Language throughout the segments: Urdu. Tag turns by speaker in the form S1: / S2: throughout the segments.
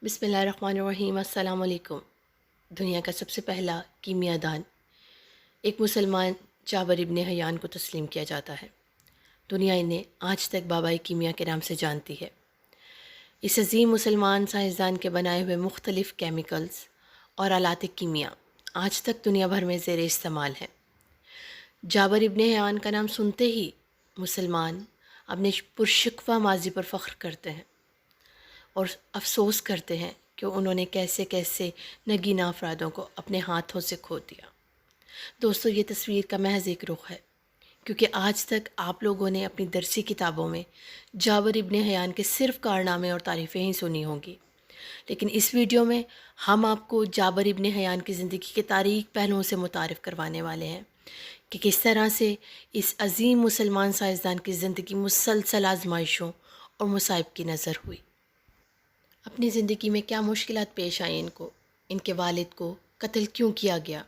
S1: بسم اللہ الرحمن الرحیم۔ السلام علیکم۔ دنیا کا سب سے پہلا کیمیا دان ایک مسلمان جابر ابن حیان کو تسلیم کیا جاتا ہے۔ دنیا انہیں آج تک بابائے کیمیا کے نام سے جانتی ہے۔ اس عظیم مسلمان سائنسدان کے بنائے ہوئے مختلف کیمیکلز اور آلات کیمیا آج تک دنیا بھر میں زیر استعمال ہیں۔ جابر ابن حیان کا نام سنتے ہی مسلمان اپنے پرشکوہ ماضی پر فخر کرتے ہیں اور افسوس کرتے ہیں کہ انہوں نے کیسے کیسے نگینہ افرادوں کو اپنے ہاتھوں سے کھو دیا۔ دوستو، یہ تصویر کا محض ایک رخ ہے، کیونکہ آج تک آپ لوگوں نے اپنی درسی کتابوں میں جابر ابن حیان کے صرف کارنامے اور تعریفیں ہی سنی ہوں گی، لیکن اس ویڈیو میں ہم آپ کو جابر ابن حیان کی زندگی کے تاریک پہلوؤں سے متعارف کروانے والے ہیں کہ کس طرح سے اس عظیم مسلمان سائنسدان کی زندگی مسلسل آزمائشوں اور مصائب کی نظر ہوئی۔ اپنی زندگی میں کیا مشکلات پیش آئیں ان کے والد کو قتل کیوں کیا گیا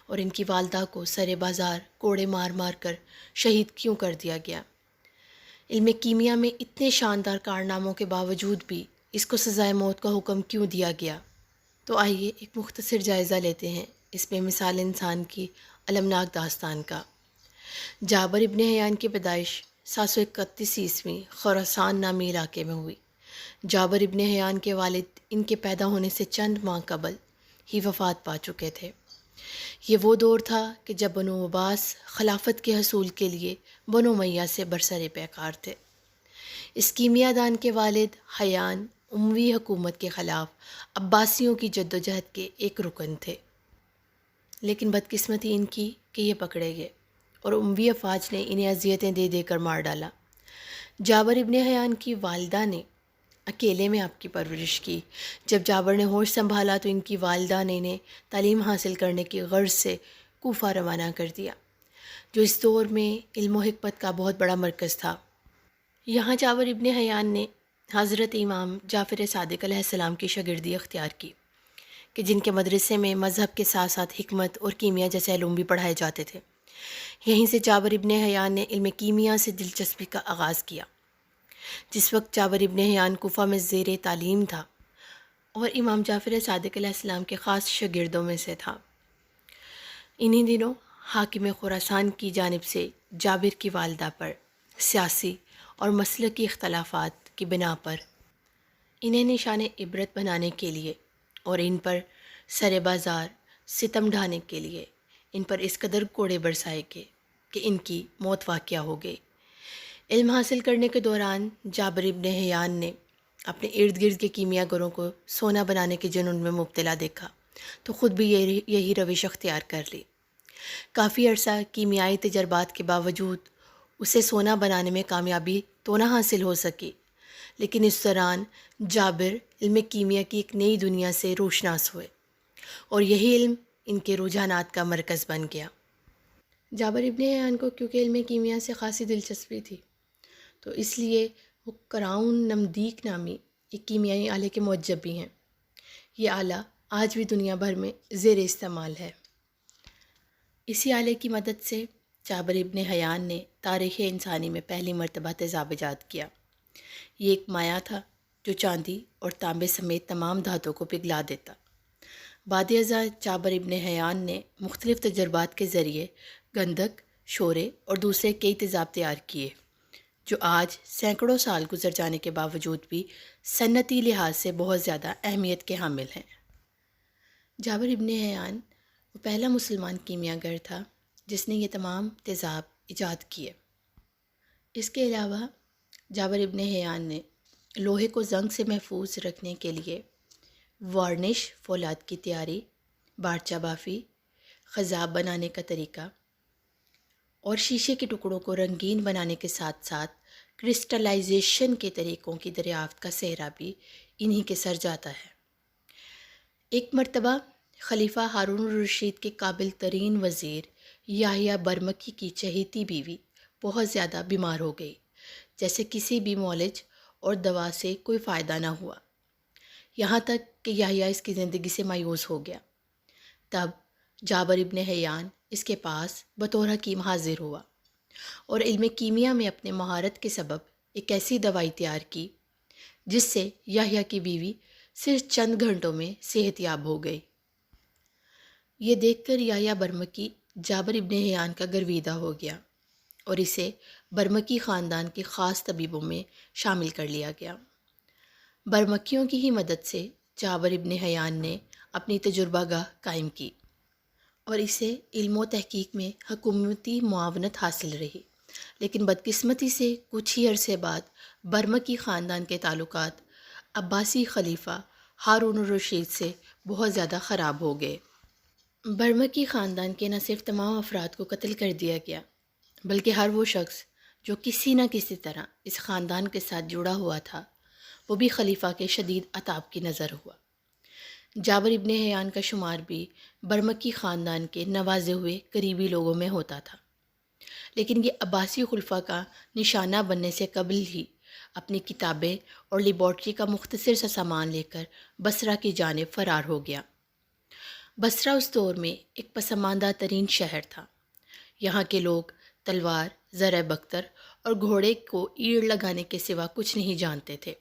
S1: اور ان کی والدہ کو سر بازار کوڑے مار مار کر شہید کیوں کر دیا گیا۔ علم کیمیا میں اتنے شاندار کارناموں کے باوجود بھی اس کو سزائے موت کا حکم کیوں دیا گیا۔ تو آئیے ایک مختصر جائزہ لیتے ہیں اس بے مثال انسان کی المناک داستان کا۔ جابر ابن حیان کی پیدائش 731 خراسان نامی علاقے میں ہوئی۔ جابر ابن حیان کے والد ان کے پیدا ہونے سے چند ماہ قبل ہی وفات پا چکے تھے۔ یہ وہ دور تھا کہ جب بنو عباس خلافت کے حصول کے لیے بنو امیہ سے برسر پیکار تھے۔ اس کیمیا دان کے والد حیان اموی حکومت کے خلاف عباسیوں کی جدوجہد کے ایک رکن تھے، لیکن بدقسمتی ان کی کہ یہ پکڑے گئے اور اموی افواج نے انہیں اذیتیں دے دے کر مار ڈالا۔ جابر ابن حیان کی والدہ نے اکیلے میں آپ کی پرورش کی۔ جب جابر نے ہوش سنبھالا تو ان کی والدہ نے انہیں تعلیم حاصل کرنے کی غرض سے کوفہ روانہ کر دیا، جو اس دور میں علم و حکمت کا بہت بڑا مرکز تھا۔ یہاں جابر ابن حیان نے حضرت امام جعفر صادق علیہ السلام کی شاگردی اختیار کی، کہ جن کے مدرسے میں مذہب کے ساتھ ساتھ حکمت اور کیمیا جیسے علوم بھی پڑھائے جاتے تھے۔ یہیں سے جابر ابن حیان نے علم کیمیا سے دلچسپی کا آغاز کیا۔ جس وقت جابر ابن حیان کوفہ میں زیر تعلیم تھا اور امام جعفر صادق علیہ السلام کے خاص شاگردوں میں سے تھا، انہی دنوں حاکم خراسان کی جانب سے جابر کی والدہ پر سیاسی اور مسلکی اختلافات کی بنا پر انہیں نشان عبرت بنانے کے لیے اور ان پر سر بازار ستم ڈھانے کے لیے ان پر اس قدر کوڑے برسائے گئے کہ ان کی موت واقع ہو گئی۔ علم حاصل کرنے کے دوران جابر ابن حیان نے اپنے ارد گرد کے کیمیا گروں کو سونا بنانے کے جنون میں مبتلا دیکھا تو خود بھی یہی روش اختیار کر لی۔ کافی عرصہ کیمیائی تجربات کے باوجود اسے سونا بنانے میں کامیابی تو نہ حاصل ہو سکی، لیکن اس دوران جابر علم کیمیا کی ایک نئی دنیا سے روشناس ہوئے اور یہی علم ان کے رجحانات کا مرکز بن گیا۔ جابر ابن حیان کو کیونکہ علم کیمیا سے خاصی دلچسپی تھی، تو اس لیے وہ کراؤن نمدیک نامی ایک کیمیائی آلے کے معجب بھی ہیں۔ یہ آلہ آج بھی دنیا بھر میں زیر استعمال ہے۔ اسی آلے کی مدد سے جابر ابن حیان نے تاریخ انسانی میں پہلی مرتبہ تیزاب ایجاد کیا۔ یہ ایک مایع تھا جو چاندی اور تانبے سمیت تمام دھاتوں کو پگھلا دیتا۔ بعد ازاں جابر ابن حیان نے مختلف تجربات کے ذریعے گندھک، شورے اور دوسرے کئی تیزاب تیار کیے، جو آج سینکڑوں سال گزر جانے کے باوجود بھی صنعتی لحاظ سے بہت زیادہ اہمیت کے حامل ہیں۔ جابر ابن حیان وہ پہلا مسلمان کیمیا گر تھا جس نے یہ تمام تیزاب ایجاد کیے۔ اس کے علاوہ جابر ابن حیان نے لوہے کو زنگ سے محفوظ رکھنے کے لیے وارنش، فولاد کی تیاری، بارچہ بافی، خضاب بنانے کا طریقہ اور شیشے کے ٹکڑوں کو رنگین بنانے کے ساتھ ساتھ کرسٹلائزیشن کے طریقوں کی دریافت کا سہرا بھی انہی کے سر جاتا ہے۔ ایک مرتبہ خلیفہ ہارون الرشید کے قابل ترین وزیر یحییٰ برمکی کی چہیتی بیوی بہت زیادہ بیمار ہو گئی، جیسے کسی بھی معالج اور دوا سے کوئی فائدہ نہ ہوا، یہاں تک کہ یحییٰ اس کی زندگی سے مایوس ہو گیا۔ تب جابر ابن حیان اس کے پاس بطور حکیم حاضر ہوا اور علم کیمیا میں اپنے مہارت کے سبب ایک ایسی دوائی تیار کی جس سے یحییٰ کی بیوی صرف چند گھنٹوں میں صحت یاب ہو گئی۔ یہ دیکھ کر یحییٰ برمکی جابر ابن حیان کا گرویدہ ہو گیا اور اسے برمکی خاندان کے خاص طبیبوں میں شامل کر لیا گیا۔ برمکیوں کی ہی مدد سے جابر ابن حیان نے اپنی تجربہ گاہ قائم کی اور اسے علم و تحقیق میں حکومتی معاونت حاصل رہی، لیکن بدقسمتی سے کچھ ہی عرصے بعد برمکی خاندان کے تعلقات عباسی خلیفہ ہارون الرشید سے بہت زیادہ خراب ہو گئے۔ برمکی خاندان کے نہ صرف تمام افراد کو قتل کر دیا گیا، بلکہ ہر وہ شخص جو کسی نہ کسی طرح اس خاندان کے ساتھ جڑا ہوا تھا وہ بھی خلیفہ کے شدید عتاب کی نظر ہوا۔ جابر ابن حیان کا شمار بھی برمکی خاندان کے نوازے ہوئے قریبی لوگوں میں ہوتا تھا، لیکن یہ عباسی خلفاء کا نشانہ بننے سے قبل ہی اپنی کتابیں اور لیبارٹری کا مختصر سا سامان لے کر بصرہ کی جانب فرار ہو گیا۔ بصرہ اس دور میں ایک پسماندہ ترین شہر تھا۔ یہاں کے لوگ تلوار، زرہ بختر اور گھوڑے کو ایڑ لگانے کے سوا کچھ نہیں جانتے تھے۔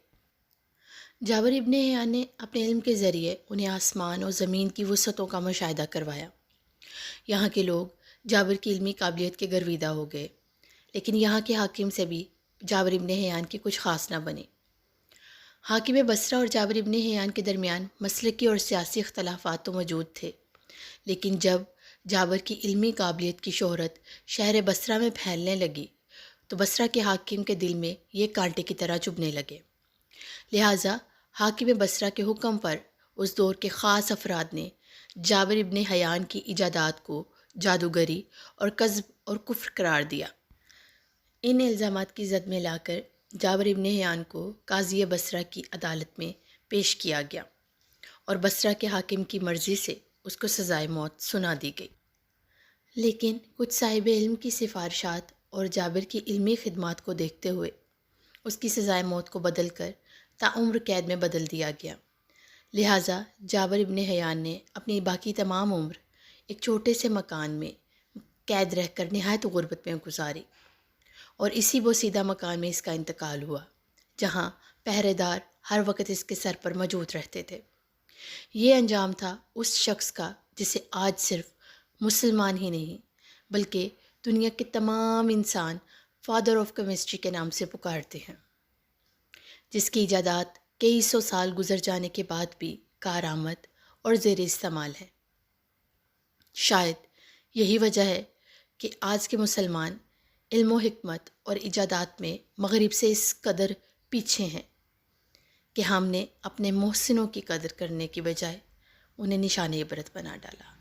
S1: جابر ابن حیان نے اپنے علم کے ذریعے انہیں آسمان اور زمین کی وسعتوں کا مشاہدہ کروایا۔ یہاں کے لوگ جابر کی علمی قابلیت کے گرویدہ ہو گئے، لیکن یہاں کے حاکم سے بھی جابر ابن حیان کی کچھ خاص نہ بنے۔ حاکم بصرہ اور جابر ابن حیان کے درمیان مسلکی اور سیاسی اختلافات تو موجود تھے، لیکن جب جابر کی علمی قابلیت کی شہرت شہر بصرہ میں پھیلنے لگی تو بصرہ کے حاکم کے دل میں یہ کانٹے کی طرح چبھنے لگے۔ لہٰذا حاکم بصرہ کے حکم پر اس دور کے خاص افراد نے جابر ابن حیان کی ایجادات کو جادوگری اور کذب اور کفر قرار دیا۔ ان الزامات کی زد میں لا کر جابر ابن حیان کو قاضی بصرہ کی عدالت میں پیش کیا گیا اور بصرہ کے حاکم کی مرضی سے اس کو سزائے موت سنا دی گئی۔ لیکن کچھ صاحب علم کی سفارشات اور جابر کی علمی خدمات کو دیکھتے ہوئے اس کی سزائے موت کو بدل کر تاعمر قید میں بدل دیا گیا۔ لہٰذا جابر ابن حیان نے اپنی باقی تمام عمر ایک چھوٹے سے مکان میں قید رہ کر نہایت غربت میں گزاری اور اسی بوسیدہ مکان میں اس کا انتقال ہوا، جہاں پہرے دار ہر وقت اس کے سر پر موجود رہتے تھے۔ یہ انجام تھا اس شخص کا جسے آج صرف مسلمان ہی نہیں بلکہ دنیا کے تمام انسان فادر آف کیمسٹری کے نام سے پکارتے ہیں، جس کی ایجادات کئی سو سال گزر جانے کے بعد بھی کارآمد اور زیر استعمال ہے۔ شاید یہی وجہ ہے کہ آج کے مسلمان علم و حکمت اور ایجادات میں مغرب سے اس قدر پیچھے ہیں کہ ہم نے اپنے محسنوں کی قدر کرنے کی بجائے انہیں نشان عبرت بنا ڈالا۔